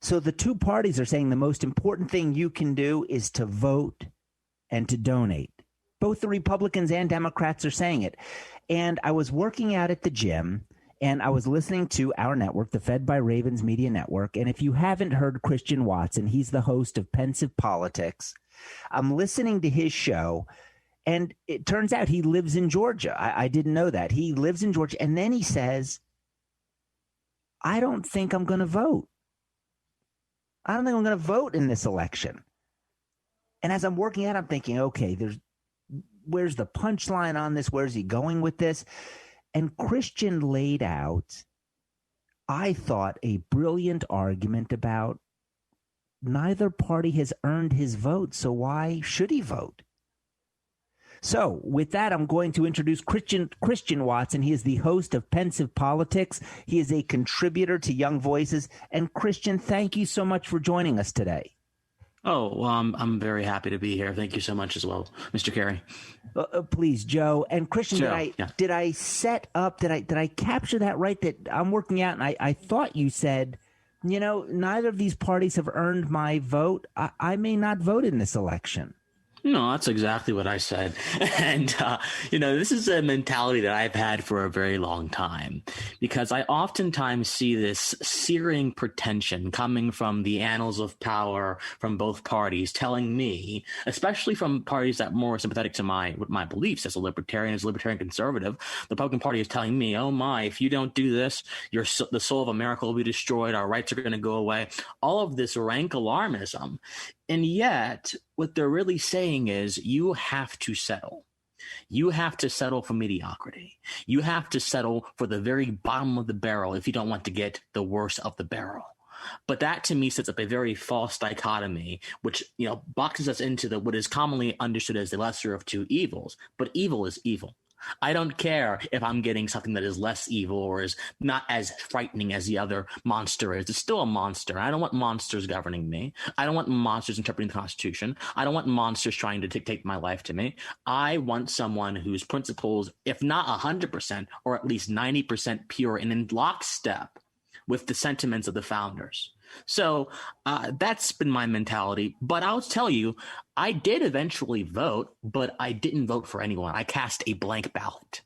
So the two parties are saying the most important thing you can do is to vote and to donate. Both the Republicans and Democrats are saying it. And I was working out at the gym, and I was listening to our network, the Fed by Ravens Media Network. And if you haven't heard Christian Watson, he's the host of Pensive Politics. I'm listening to his show, and it turns out he lives in Georgia. I didn't know that. He lives in Georgia. And then he says, I don't think I'm going to vote. I don't think I'm going to vote in this election. And as I'm working out, I'm thinking, okay, where's the punchline on this? Where's he going with this? And Christian laid out, I thought, a brilliant argument about neither party has earned his vote, so why should he vote? So with that, I'm going to introduce Christian Watson. He is the host of Pensive Politics. He is a contributor to Young Voices. And Christian, thank you so much for joining us today. Oh, well, I'm very happy to be here. Thank you so much as well, Mr. Kerry. Please, Joe. And Christian, Joe, did I set up, did I capture that right? That I'm working out, and I thought you said, neither of these parties have earned my vote. I may not vote in this election. No, that's exactly what I said. And, this is a mentality that I've had for a very long time, because I oftentimes see this searing pretension coming from the annals of power from both parties, telling me, especially from parties that are more sympathetic to my beliefs as a libertarian conservative, the Republican Party is telling me, oh my, if you don't do this, the soul of America will be destroyed. Our rights are going to go away. All of this rank alarmism. And yet, what they're really saying is you have to settle. You have to settle for mediocrity. You have to settle for the very bottom of the barrel if you don't want to get the worst of the barrel. But that, to me, sets up a very false dichotomy, which boxes us into what is commonly understood as the lesser of two evils. But evil is evil. I don't care if I'm getting something that is less evil or is not as frightening as the other monster is. It's still a monster. I don't want monsters governing me. I don't want monsters interpreting the Constitution. I don't want monsters trying to dictate my life to me. I want someone whose principles, if not 100% or at least 90% pure and in lockstep with the sentiments of the founders. So that's been my mentality. But I'll tell you, I did eventually vote, but I didn't vote for anyone. I cast a blank ballot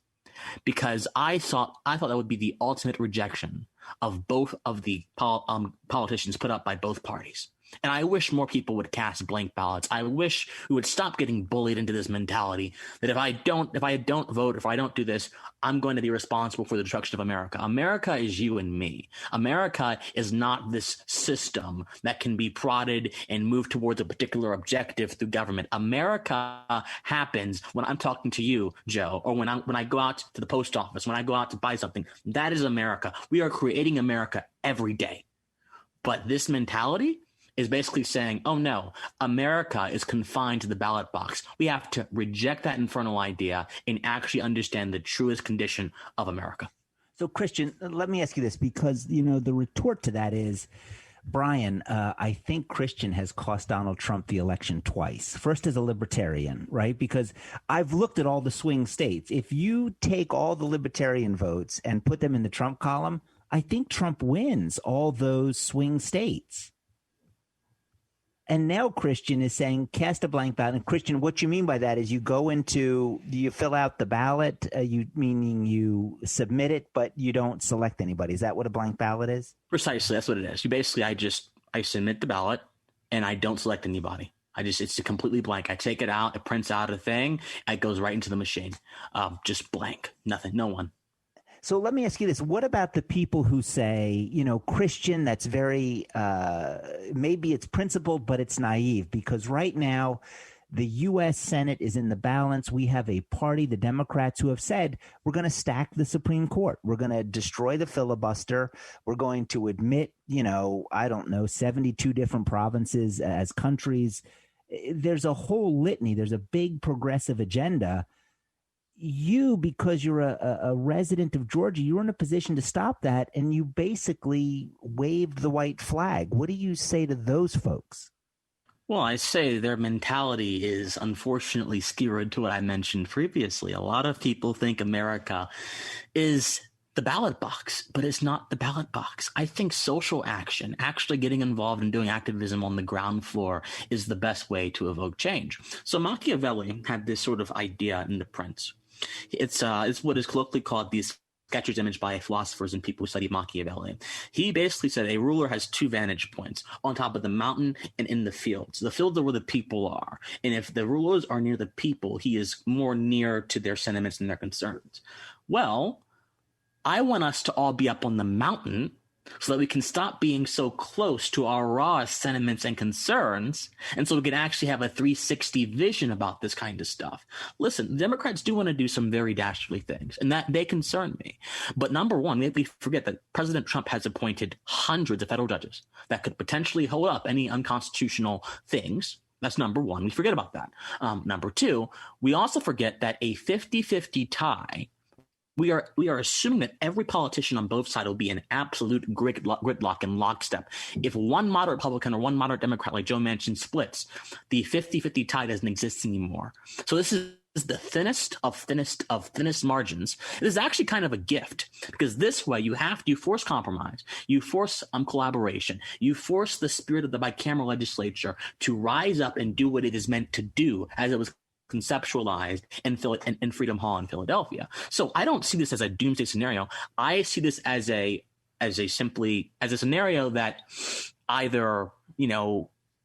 because I thought that would be the ultimate rejection of both of the politicians put up by both parties. And I wish more people would cast blank ballots. I wish we would stop getting bullied into this mentality that if I don't vote, if I don't do this, I'm going to be responsible for the destruction of America. America is you and me. America is not this system that can be prodded and moved towards a particular objective through government. America happens when I'm talking to you, Joe, or when I go out to the post office, when I go out to buy something. That is America. We are creating America every day. But this mentality is basically saying, oh no, America is confined to the ballot box. We have to reject that infernal idea and actually understand the truest condition of America. So Christian, let me ask you this, because, the retort to that is, Brian, I think Christian has cost Donald Trump the election twice. First as a libertarian, right? Because I've looked at all the swing states. If you take all the libertarian votes and put them in the Trump column, I think Trump wins all those swing states. And now Christian is saying cast a blank ballot. And Christian, what you mean by that is you fill out the ballot, meaning you submit it, but you don't select anybody. Is that what a blank ballot is? Precisely. That's what it is. I submit the ballot and I don't select anybody. It's completely blank. I take it out. It prints out a thing. It goes right into the machine. Just blank. Nothing. No one. So let me ask you this. What about the people who say, Christian, that's very, maybe it's principled, but it's naive, because right now the U.S. Senate is in the balance. We have a party, the Democrats, who have said, we're going to stack the Supreme Court. We're going to destroy the filibuster. We're going to admit, 72 different provinces as countries. There's a whole litany. There's a big progressive agenda. You, because you're a resident of Georgia, you're in a position to stop that, and you basically waved the white flag. What do you say to those folks? Well, I say their mentality is unfortunately skewed to what I mentioned previously. A lot of people think America is the ballot box, but it's not the ballot box. I think social action, actually getting involved and doing activism on the ground floor, is the best way to evoke change. So Machiavelli had this sort of idea in The Prince. It's what is colloquially called the sketches image by philosophers and people who study Machiavelli. He basically said a ruler has two vantage points, on top of the mountain and in the fields. The fields are where the people are. And if the rulers are near the people, he is more near to their sentiments and their concerns. Well, I want us to all be up on the mountain so that we can stop being so close to our raw sentiments and concerns, and so we can actually have a 360 vision about this kind of stuff. Listen, the Democrats do want to do some very dastardly things, and that they concern me. But number one, we forget that President Trump has appointed hundreds of federal judges that could potentially hold up any unconstitutional things. That's number one. We forget about that. Number two, we also forget that a 50-50 tie, we are assuming that every politician on both sides will be in absolute gridlock and lockstep. If one moderate Republican or one moderate Democrat, like Joe Manchin, splits, the 50-50 tie doesn't exist anymore. So this is the thinnest of thinnest margins. It is actually kind of a gift, because this way you force compromise, you force collaboration, you force the spirit of the bicameral legislature to rise up and do what it is meant to do, as it was conceptualized in Freedom Hall in Philadelphia. So I don't see this as a doomsday scenario. I see this as a scenario that either,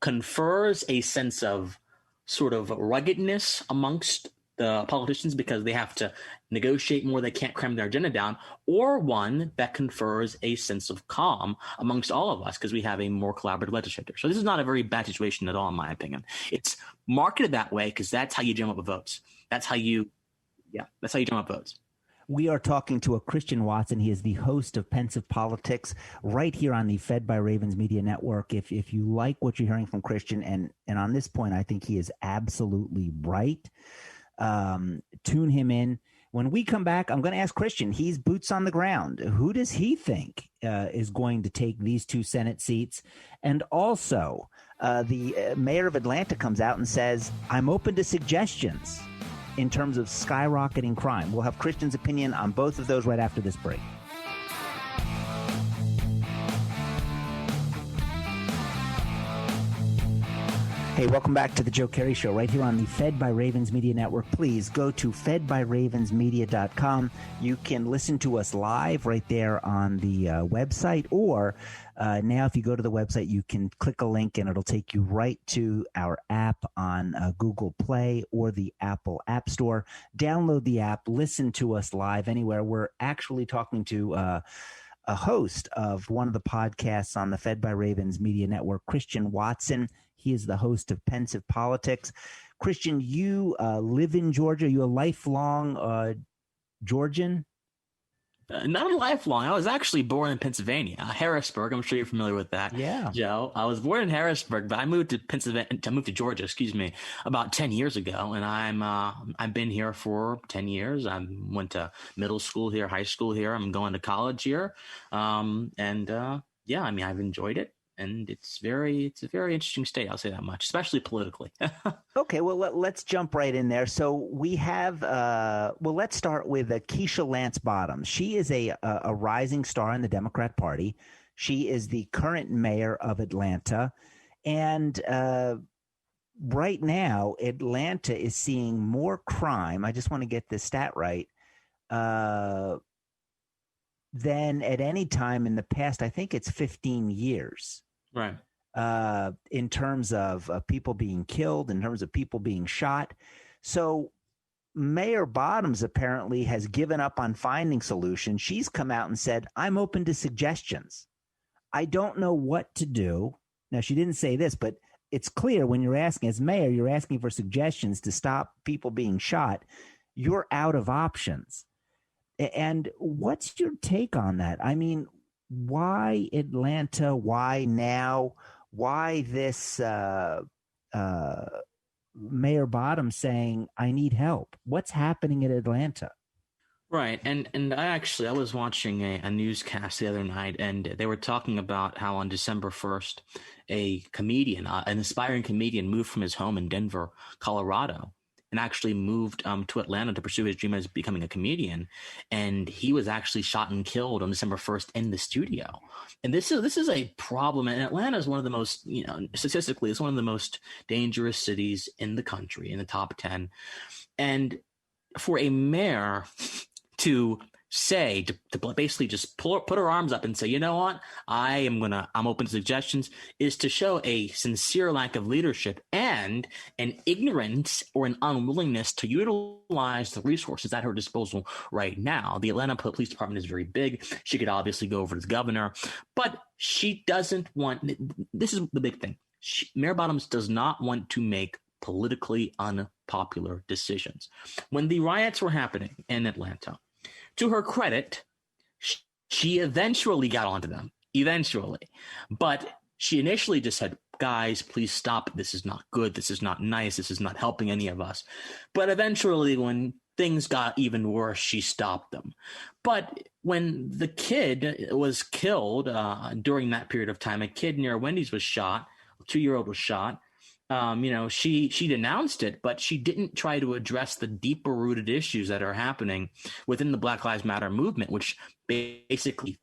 confers a sense of sort of ruggedness amongst the politicians because they have to negotiate more, they can't cram their agenda down, or one that confers a sense of calm amongst all of us because we have a more collaborative legislature. So this is not a very bad situation at all, in my opinion. It's marketed that way because that's how you drum up votes. That's how you drum up votes. We are talking to a Christian Watson. He is the host of Pensive Politics right here on the Fed by Ravens Media Network. If you like what you're hearing from Christian, and on this point, I think he is absolutely right. Tune him in. When we come back, I'm going to ask Christian. He's boots on the ground. Who does he think is going to take these two Senate seats? And also, the mayor of Atlanta comes out and says, I'm open to suggestions in terms of skyrocketing crime. We'll have Christian's opinion on both of those right after this break. Hey, welcome back to the Joe Kerry Show right here on the Fed by Ravens Media Network. Please go to fedbyravensmedia.com. You can listen to us live right there on the website, or now if you go to the website, you can click a link and it'll take you right to our app on Google Play or the Apple App Store. Download the app, listen to us live anywhere. We're actually talking to a host of one of the podcasts on the Fed by Ravens Media Network, Christian Watson. He is the host of Pensive Politics. Christian, you live in Georgia. Are you a lifelong Georgian? Not a lifelong. I was actually born in Pennsylvania, Harrisburg. I'm sure you're familiar with that. Yeah, Joe. I was born in Harrisburg, but I moved to Georgia, about 10 years ago, and I've been here for 10 years. I went to middle school here, high school here. I'm going to college here, I've enjoyed it. And it's a very interesting state. I'll say that much, especially politically. Okay, well, let's jump right in there. So we have, let's start with Keisha Lance Bottoms. She is a rising star in the Democrat Party. She is the current mayor of Atlanta. And right now, Atlanta is seeing more crime. I just want to get this stat right. Than at any time in the past, I think it's 15 years. Right. In terms of people being killed, in terms of people being shot. So Mayor Bottoms apparently has given up on finding solutions. She's come out and said, I'm open to suggestions. I don't know what to do. Now, she didn't say this, but it's clear when you're asking, as mayor, you're asking for suggestions to stop people being shot. You're out of options. And what's your take on that? I mean, why Atlanta? Why now? Why this Mayor Bottoms saying, I need help? What's happening in Atlanta? Right. And I was watching a newscast the other night, and they were talking about how on December 1st, a comedian, an aspiring comedian, moved from his home in Denver, Colorado. and actually moved to Atlanta to pursue his dream as becoming a comedian. And he was actually shot and killed on December 1st in the studio. And this is a problem. And Atlanta is one of the most, statistically, it's one of the most dangerous cities in the country, in the top 10. And for a mayor to say, to basically just put her arms up and say, you know what, I'm open to suggestions, is to show a sincere lack of leadership and an ignorance or an unwillingness to utilize the resources at her disposal right now. The Atlanta Police Department is very big. She could obviously go over to the governor, but she doesn't want, this is the big thing. Mayor Bottoms does not want to make politically unpopular decisions. When the riots were happening in Atlanta, to her credit, she eventually got onto them, but she initially just said, guys, please stop. This is not good. This is not nice. This is not helping any of us. But eventually, when things got even worse, she stopped them. But when the kid was killed during that period of time, a kid near Wendy's was shot, a 2-year-old was shot. She denounced it, but she didn't try to address the deeper rooted issues that are happening within the Black Lives Matter movement, which basically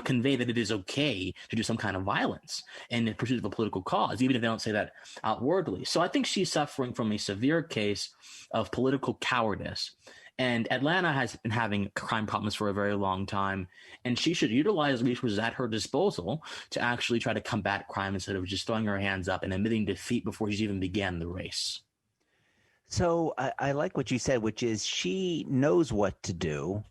convey that it is okay to do some kind of violence in pursuit of a political cause, even if they don't say that outwardly. So I think she's suffering from a severe case of political cowardice. And Atlanta has been having crime problems for a very long time, and she should utilize resources at her disposal to actually try to combat crime instead of just throwing her hands up and admitting defeat before she's even began the race. So I like what you said, which is she knows what to do,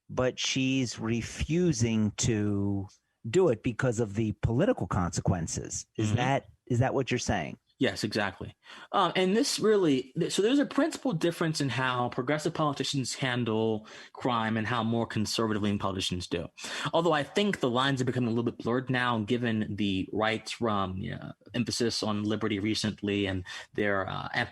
but she's refusing to do it because of the political consequences. Is that what you're saying? Yes, exactly. And this really, so there's a principal difference in how progressive politicians handle crime and how more conservative-leaning politicians do. Although I think the lines are becoming a little bit blurred now, given the right's emphasis on liberty recently and their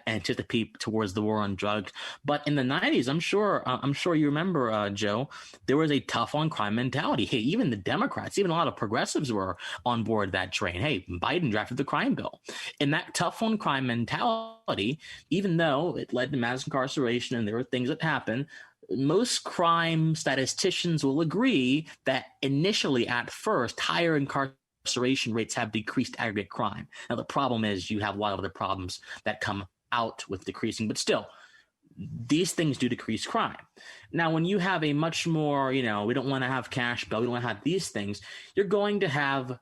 antipathy towards the war on drugs. But in the 90s, I'm sure you remember, Joe, there was a tough on crime mentality. Hey, even the Democrats, even a lot of progressives were on board that train. Hey, Biden drafted the crime bill. And that tough on crime mentality, even though it led to mass incarceration and there were things that happened, most crime statisticians will agree that initially, at first, higher incarceration rates have decreased aggregate crime. Now, the problem is you have a lot of other problems that come out with decreasing, but still, these things do decrease crime. Now, when you have a much more, we don't want to have cash bail, we don't want to have these things, you're going to have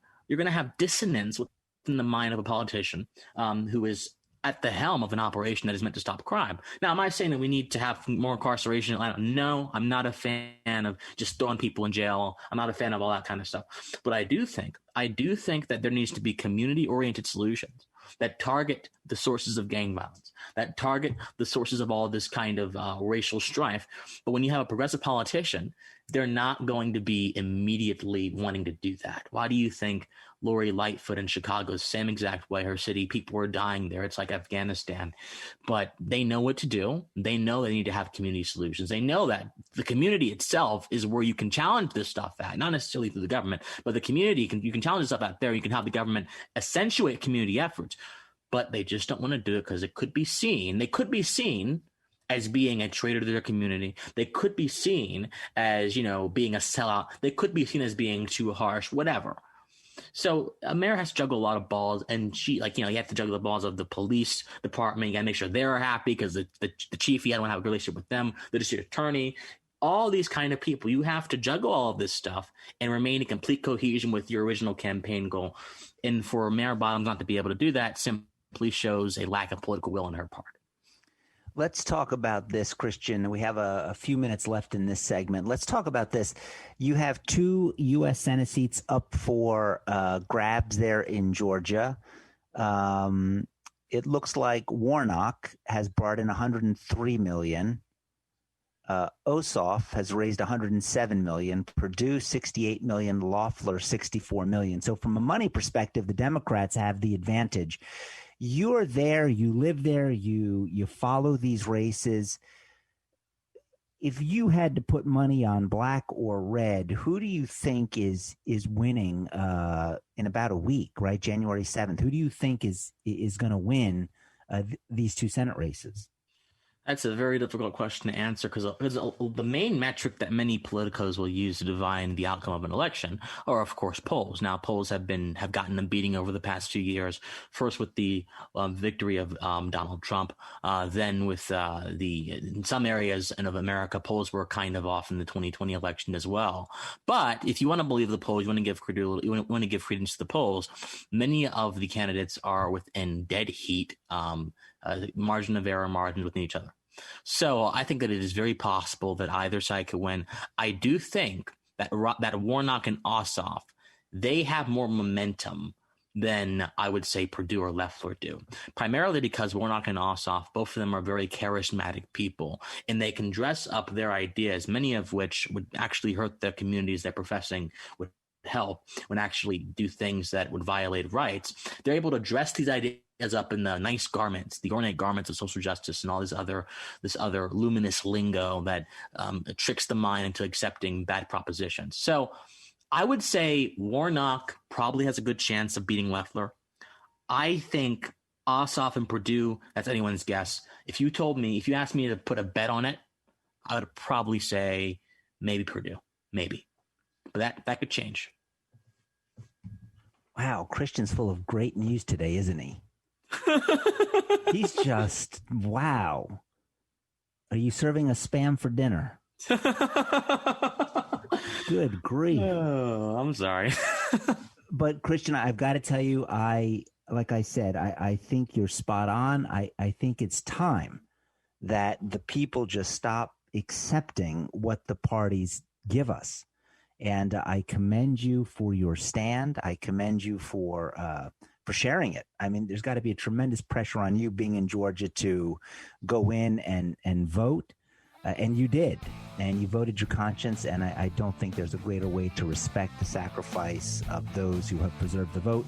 dissonance in the mind of a politician who is at the helm of an operation that is meant to stop crime. Now, am I saying that we need to have more incarceration in Atlanta? No, I'm not a fan of just throwing people in jail. I'm not a fan of all that kind of stuff. But I do think that there needs to be community-oriented solutions that target the sources of gang violence, that target the sources of all this kind of racial strife. But when you have a progressive politician, they're not going to be immediately wanting to do that. Why do you think Lori Lightfoot in Chicago is the same exact way? Her city, people are dying there. It's like Afghanistan. But they know what to do. They know they need to have community solutions. They know that the community itself is where you can challenge this stuff at, not necessarily through the government, but the community, you can challenge this stuff out there. You can have the government accentuate community efforts. But they just don't want to do it because they could be seen as being a traitor to their community. They could be seen as, being a sellout. They could be seen as being too harsh, whatever. So a mayor has to juggle a lot of balls, and you have to juggle the balls of the police department. You got to make sure they're happy because the chief, you got to have a relationship with them, the district attorney, all these kind of people. You have to juggle all of this stuff and remain in complete cohesion with your original campaign goal. And for Mayor Bottoms not to be able to do that simply shows a lack of political will on her part. Let's talk about this, Christian. We have a few minutes left in this segment. Let's talk about this. You have 2 U.S. Senate seats up for grabs there in Georgia. It looks like Warnock has brought in $103 million. Ossoff has raised $107 million. Perdue, $68 million. Loeffler, $64 million. So from a money perspective, the Democrats have the advantage. You're there, you live there, you follow these races. If you had to put money on black or red, who do you think is winning in about a week, right? January 7th. Who do you think is going to win these 2 Senate races? That's a very difficult question to answer because the main metric that many politicos will use to divine the outcome of an election are, of course, polls. Now, polls have gotten a beating over the past 2 years. First with the victory of Donald Trump, then with in some areas of America, polls were kind of off in the 2020 election as well. But if you want to believe the polls, you want to give credence to the polls. Many of the candidates are within dead heat. Margin of error margins within each other. So I think that it is very possible that either side could win. I do think that Warnock and Ossoff, they have more momentum than I would say Perdue or Loeffler do, primarily because Warnock and Ossoff, both of them are very charismatic people, and they can dress up their ideas, many of which would actually hurt the communities they're professing would help, would actually do things that would violate rights. They're able to dress these ideas up in the nice garments, the ornate garments of social justice and all this other luminous lingo that tricks the mind into accepting bad propositions. So I would say Warnock probably has a good chance of beating Loeffler. I think Ossoff and Perdue, that's anyone's guess. If you asked me to put a bet on it, I would probably say maybe Perdue, maybe. But that could change. Wow, Christian's full of great news today, isn't he? He's just, wow. Are you serving us Spam for dinner? Good grief. Oh, I'm sorry. But Christian, I've got to tell you, like I said, I think you're spot on. I think it's time that the people just stop accepting what the parties give us. And I commend you for your stand. I commend you for sharing it. I mean, there's got to be a tremendous pressure on you being in Georgia to go in and vote. And you did. And you voted your conscience. And I don't think there's a greater way to respect the sacrifice of those who have preserved the vote.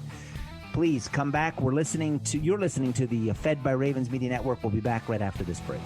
Please come back. You're listening to the Fed by Ravens Media Network. We'll be back right after this break.